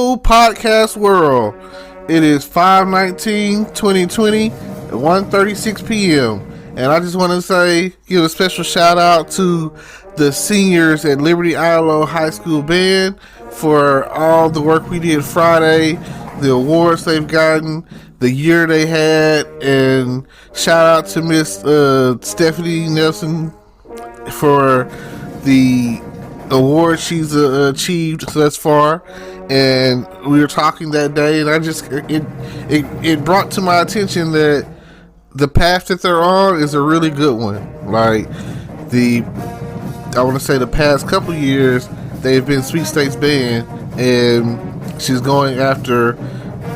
Hello, podcast world. It is 5/19/2020 at 1:36 p.m. And I just want to give a special shout out to the seniors at Liberty-Eylau High School Band for all the work we did Friday, the awards they've gotten, the year they had, and shout out to Miss Stephanie Nelson for the award she's achieved thus far. And we were talking that day, and it brought to my attention that the path that they're on is a really good one. Like I want to say the past couple years they've been sweepstakes band, and she's going after,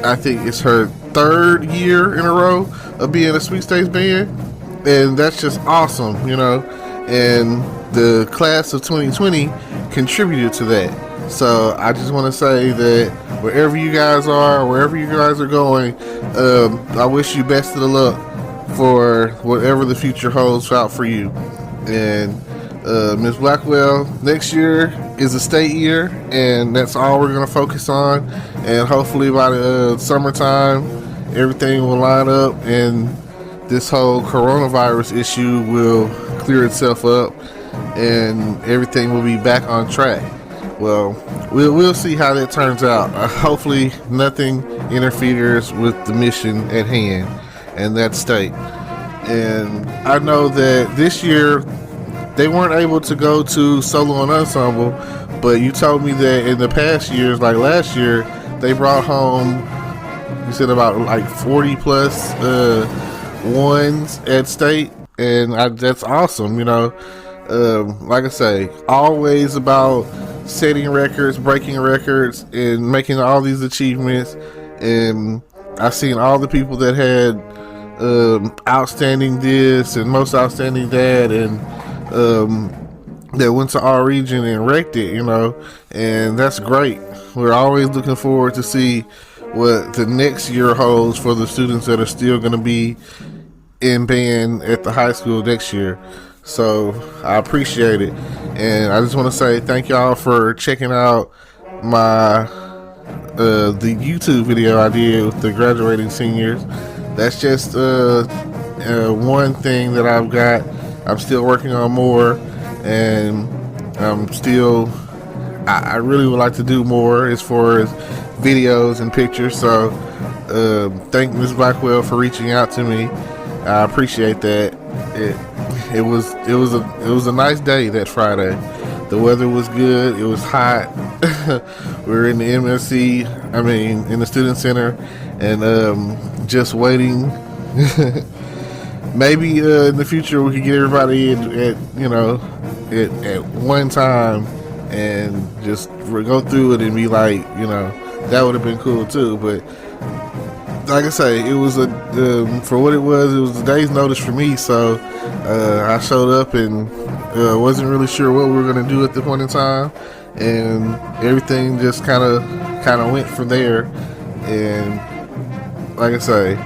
I think it's her third year in a row of being a sweepstakes band, and that's just awesome, and the class of 2020 contributed to that. So I just want to say that wherever you guys are, wherever you guys are going, I wish you best of the luck for whatever the future holds out for you. And Ms. Blackwell, next year is a state year, and that's all we're going to focus on. And hopefully by the summertime, everything will line up and this whole coronavirus issue will clear itself up and everything will be back on track. Well, we'll see how that turns out. Hopefully nothing interferes with the mission at hand and that state. And I know that this year they weren't able to go to solo and ensemble, but you told me that in the past years, like last year, they brought home, you said about like 40 plus ones at state, and that's awesome. Like I say, always about setting records, breaking records, and making all these achievements. And I've seen all the people that had outstanding this and most outstanding that, and that went to our region and wrecked it, and that's great. We're always looking forward to see what the next year holds for the students that are still going to be in band at the high school next year. So I appreciate it, and I just want to say thank y'all for checking out my the YouTube video I did with the graduating seniors. That's just one thing that I've got. I'm still working on more, and I really would like to do more as far as videos and pictures. So thank Ms. Blackwell for reaching out to me. I appreciate that. It was a nice day that Friday. The weather was good. It was hot. We were in the MSC, in the student center, and just waiting. Maybe in the future we could get everybody at one time and just go through it and be like, that would have been cool too. But like I say, it was for what it was a day's notice for me. So I showed up and wasn't really sure what we were going to do at the point in time, and everything just kind of went from there. And like I say,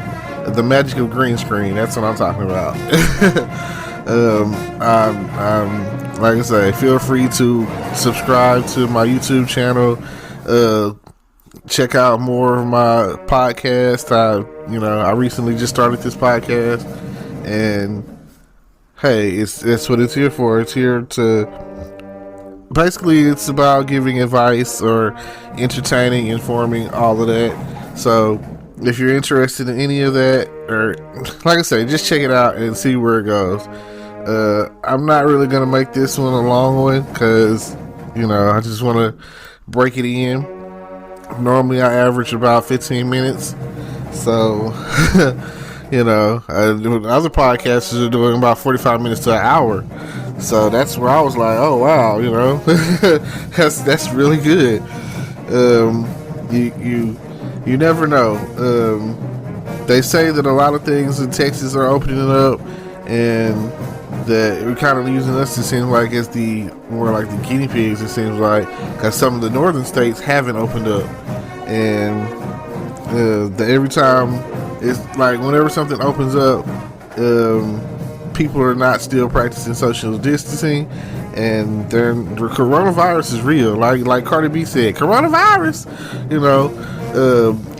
the magic of green screen, that's what I'm talking about. Like I say, feel free to subscribe to my YouTube channel. Check out more of my podcast. I recently just started this podcast, and hey, that's what it's here for. It's here to basically, it's about giving advice or entertaining, informing, all of that. So if you're interested in any of that, or like I say, just check it out and see where it goes. I'm not really gonna make this one a long one because I just want to break it in. Normally I average about 15 minutes, so other podcasters are doing about 45 minutes to an hour. So that's where I was like, oh wow, that's really good. You never know. They say that a lot of things in Texas are opening up, and that we're kind of using us, it seems like, as more like the guinea pigs, it seems like, because some of the northern states haven't opened up. And every time, it's like whenever something opens up, people are not still practicing social distancing, and the coronavirus is real. Like Cardi B said, coronavirus. You know,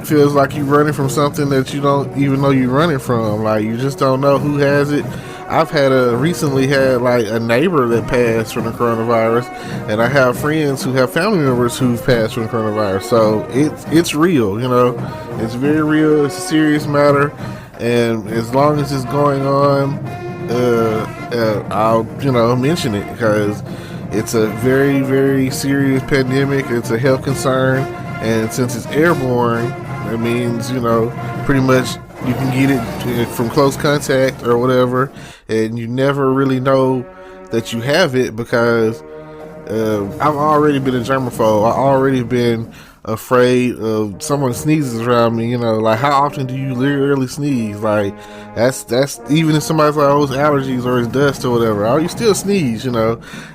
feels like you're running from something that you don't even know you're running from. Like, you just don't know who has it. I've recently had like a neighbor that passed from the coronavirus, and I have friends who have family members who've passed from the coronavirus. So it's real, you know. It's very real. It's a serious matter, and as long as it's going on, I'll mention it, because it's a very, very serious pandemic. It's a health concern, and since it's airborne, that means pretty much you can get it from close contact or whatever, and you never really know that you have it, because I've already been a germaphobe. I've already been afraid of someone sneezes around me. Like, how often do you literally sneeze? Like, that's even if somebody's like, oh, it's allergies or it's dust or whatever, oh, you still sneeze, and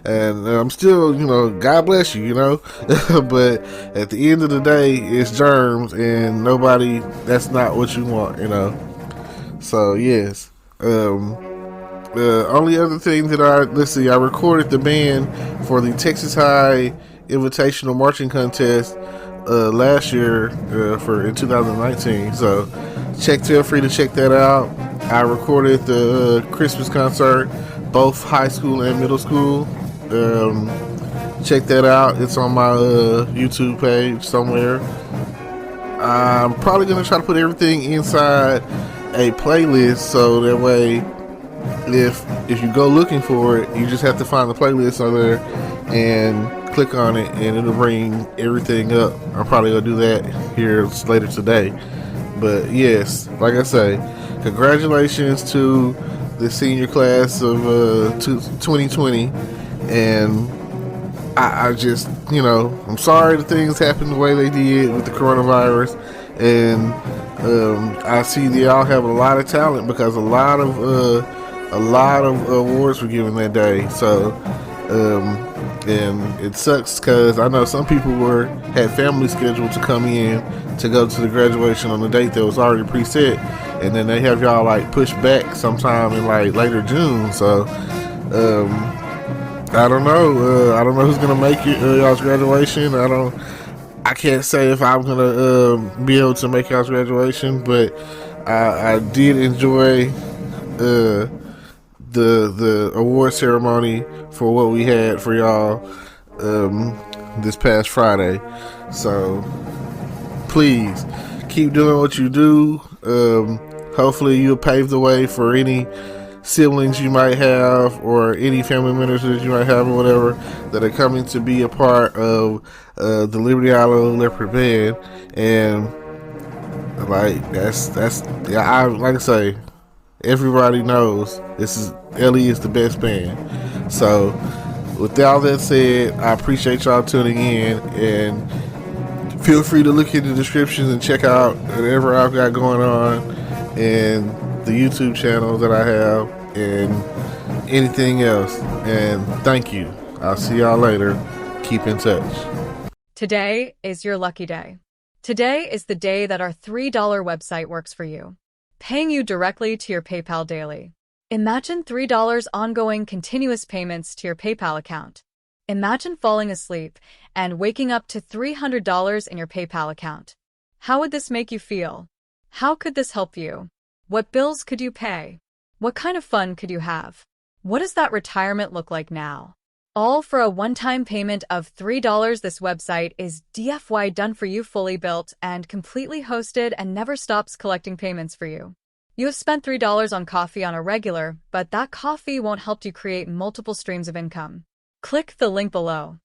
I'm still, God bless you, but at the end of the day, it's germs, and that's not what you want, so yes. The only other thing that I recorded the band for the Texas High Invitational Marching Contest last year in 2019. So feel free to check that out. I recorded the Christmas concert, both high school and middle school. Check that out. It's on my YouTube page somewhere. I'm probably going to try to put everything inside a playlist, so that way if you go looking for it, you just have to find the playlist on there and click on it, and it'll bring everything up. I'm probably gonna do that here later today. But yes, like I say, congratulations to the senior class of 2020, and I just I'm sorry that things happened the way they did with the coronavirus, and I see they all have a lot of talent, because a lot of awards were given that day. So and it sucks, because I know some people had family scheduled to come in to go to the graduation on the date that was already preset, and then they have y'all like pushed back sometime in like later June. So I don't know. I don't know who's gonna make y'all's graduation. I can't say if I'm gonna be able to make y'all's graduation, but I did enjoy the award ceremony for what we had for y'all this past Friday. So please keep doing what you do. Hopefully you'll pave the way for any siblings you might have, or any family members that you might have, or whatever, that are coming to be a part of the Liberty-Eylau Leopard band. And like like I say, everybody knows Ellie is the best band. So with all that said, I appreciate y'all tuning in, and feel free to look in the descriptions and check out whatever I've got going on, and the YouTube channel that I have, and anything else. And thank you. I'll see y'all later. Keep in touch. Today is your lucky day. Today is the day that our $3 website works for you, paying you directly to your PayPal daily. Imagine $3 ongoing continuous payments to your PayPal account. Imagine falling asleep and waking up to $300 in your PayPal account. How would this make you feel? How could this help you? What bills could you pay? What kind of fun could you have? What does that retirement look like now? All for a one-time payment of $3. This website is DFY done for you, fully built and completely hosted, and never stops collecting payments for you. You have spent $3 on coffee on a regular, but that coffee won't help you create multiple streams of income. Click the link below.